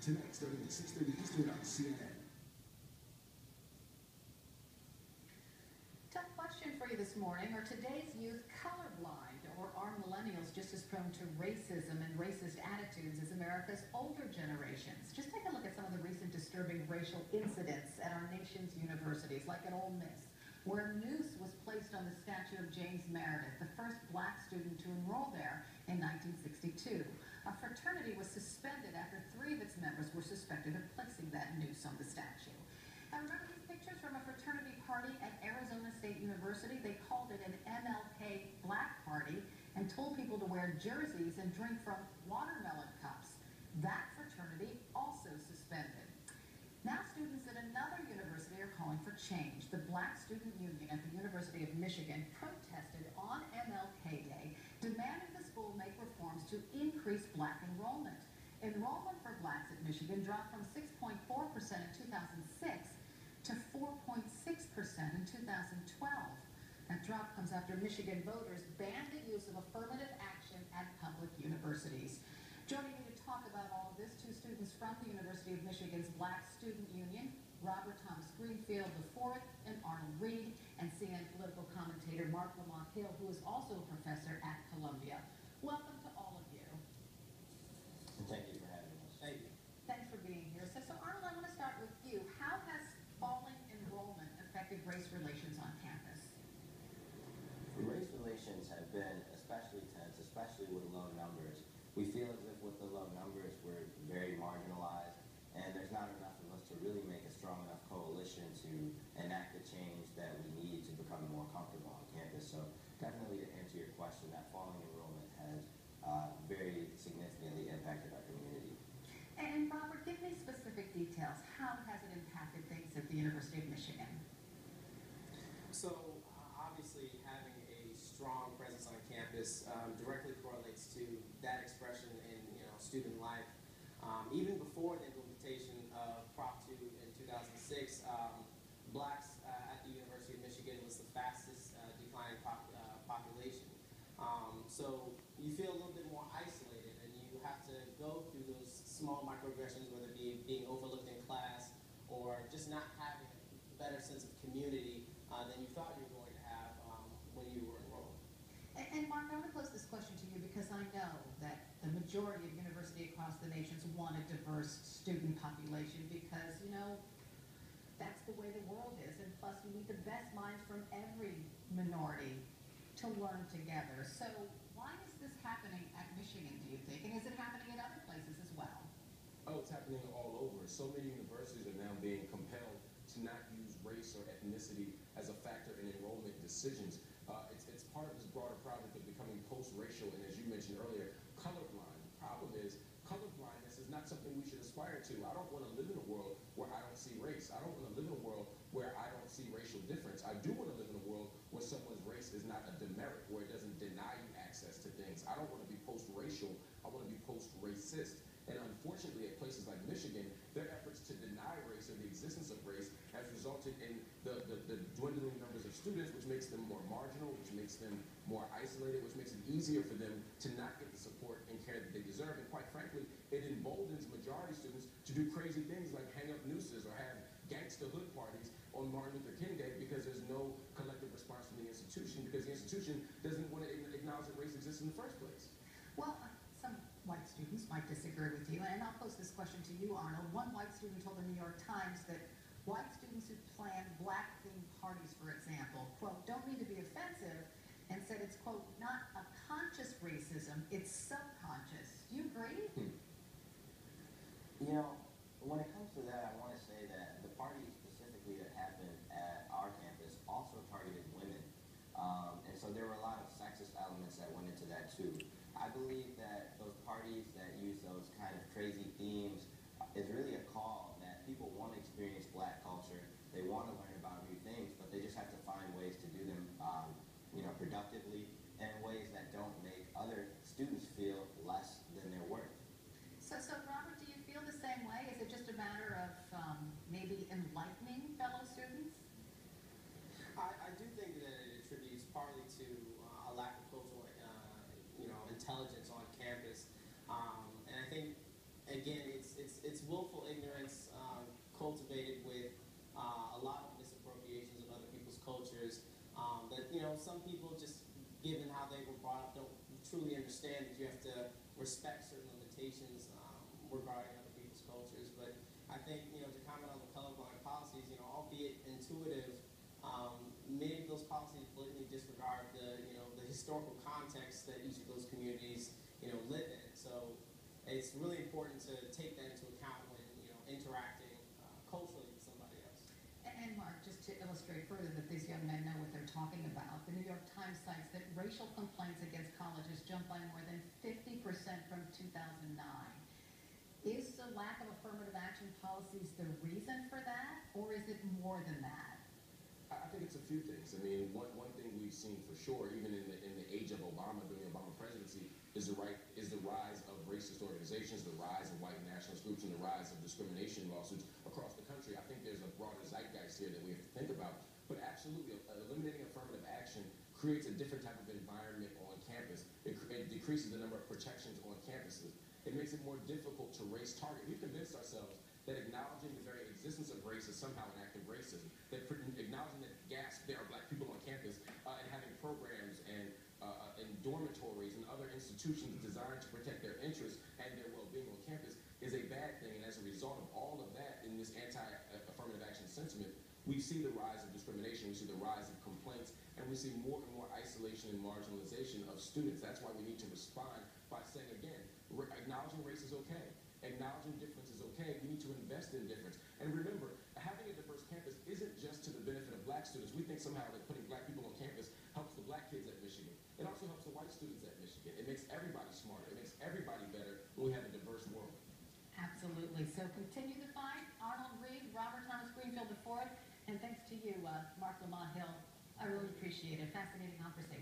tonight starting at 6:30 Eastern on CNN. Tough question for you this morning. Are today's youth colorblind, or are millennials just as prone to racism and racist attitudes as America's older generations? Just take a look at some of the recent disturbing racial incidents at our nation's universities, like at Ole Miss, where a noose was placed on the statue of James Meredith, the first black student to enroll there in 1962. A fraternity was suspended after 3 of its members were suspected of placing that noose on the statue. And remember these pictures from a fraternity party at Arizona State University? They called it an MLK Black Party and told people to wear jerseys and drink from watermelon cups. That fraternity also suspended. Now students at another university are calling for change. The Black Student Union at the University of Michigan protested on MLK Day, demanding the school make reforms to increase black enrollment. Enrollment for blacks at Michigan dropped from 6.4% in 2006 to 4.6% in 2012. That drop comes after Michigan voters banned the use of affirmative action at public universities. Joining me to talk about all of this, 2 students from the University of Michigan's Black Student Union, Robert Thomas Greenfield IV and Arnold Reed, and CNN political commentator Mark Lamont Hill, who is also a professor at Columbia. Welcome to all of you. Thank you for having us. Thank you. Thanks for being here. So Arnold, I want to start with you. How has falling enrollment affected race relations on campus? Race relations have been especially tense, especially with low numbers. We feel as if with the low numbers we're very marginalized, and there's not enough of us to really make a strong enough coalition to enact the change that we need to become more comfortable on campus. So definitely to answer your question, that falling enrollment has very significantly impacted our community. And Robert, give me specific details. How has it impacted things at the University of Michigan? So obviously having a strong presence on campus directly correlates to that expression in student life. Even before the implementation of Prop 2 in 2006, blacks at the University of Michigan was the fastest declining population. So you feel a little bit more isolated, and you have to go through those small microaggressions, whether it be being overlooked in class or just not having a better sense of community than you thought you were going to have when you were enrolled. And Mark, I want to pose this question to you because I know that the majority of universities across the nation want a diverse student population because, that's the way the world is. And plus, we need the best minds from every minority to learn together. So why is this happening at Michigan, do you think? And is it happening at other places as well? Oh, it's happening all over. So many universities are now being compelled to not use race or ethnicity as a factor in enrollment decisions. It's part of this broader project of becoming post-racial, and as you mentioned earlier, colorblind. The problem is colorblindness is not something we should aspire to. I don't want to live in a world where I don't see race. I don't want to live in a world where I don't see racial difference. I do want to live in a world where someone's race is not a demerit, where it doesn't deny you access to things. I don't want to be post-racial. I want to be post-racist. And unfortunately, at places like Michigan, their efforts to deny race or the existence of race has resulted in the dwindling numbers of students, which makes them more marginal, which makes them more isolated, which makes it easier for them to not get the support and care that they deserve. And quite frankly, it emboldens majority students to do crazy things like hang up nooses or have gangster hood parties on Martin Luther King Day because there's no collective response from the institution, because the institution doesn't want to acknowledge that race exists in the first place. Well, some white students might disagree with you, and I'll pose this question to you, Arnold. One white student told the New York Times that white students who plan black-themed parties, for example, quote, don't mean to be offensive, and said it's, quote, not a conscious racism, it's subconscious. Do you agree? When it comes to that, I want to say that the parties specifically that happened at our campus also targeted women. And so there were a lot of sexist elements that went into that too. I believe that those parties that use those kind of crazy themes is really a call that people want to experience black culture. They want to learn about new things, but they just have to find ways to do them, productively and in ways that don't make other students feel less than their worth. So Robert, do you feel the same way? Is it just a matter of maybe enlightening fellow students? I do think that it attributes partly to a lack of cultural, intelligence on campus, and I think again it's it's willful ignorance cultivated with a lot of misappropriations of other people's cultures that, you know, some people just, given how they were brought up, don't truly understand that you have to respect certain limitations regarding other people's cultures. But I think, you know, to comment on the colorblind policies, you know, albeit intuitive, many of those policies blatantly disregard the, you know, the historical context that each of those communities, you know, live in. So it's really important to take that into account when, you know, interacting culturally with somebody else. And Mark, just to illustrate further that these young men know what they're talking about, the New York Times cites that racial complaints against colleges jumped by more than 50% from 2009. Is the lack of affirmative action policies the reason for that, or is it more than that? I think it's a few things. I mean, one thing we've seen for sure, even in the age of Obama, during the Obama presidency, is the rise of racist organizations, the rise of white nationalist groups, and the rise of discrimination lawsuits across the country. I think there's a broader zeitgeist here that we have to think about. But absolutely, eliminating affirmative action creates a different type of environment on campus. It decreases the number of protections on campuses. It makes it more difficult to race target. We've convinced ourselves that acknowledging the very existence of race is somehow an act of racism. That acknowledging that, gasp, there are black people on campus and having programs and dormitories and other institutions designed to protect their interests and their well-being on campus is a bad thing. And as a result of all of that, in this anti-affirmative action sentiment, we see the rise of discrimination, we see the rise of complaints, and we see more and more isolation and marginalization of students. That's why we need to respond by saying, again, acknowledging race is okay. Acknowledging difference is okay. We need to invest in difference. And remember, having a diverse campus isn't just to the benefit of black students. We think somehow that putting black people on campus helps the black kids at Michigan. It also helps the white students at Michigan. It makes everybody smarter. It makes everybody better when we have a diverse world. Absolutely. So continue the fight. Arnold Reed, Robert Thomas Greenfield IV, and thanks to you, Mark Lamont Hill. I really appreciate it. Fascinating conversation.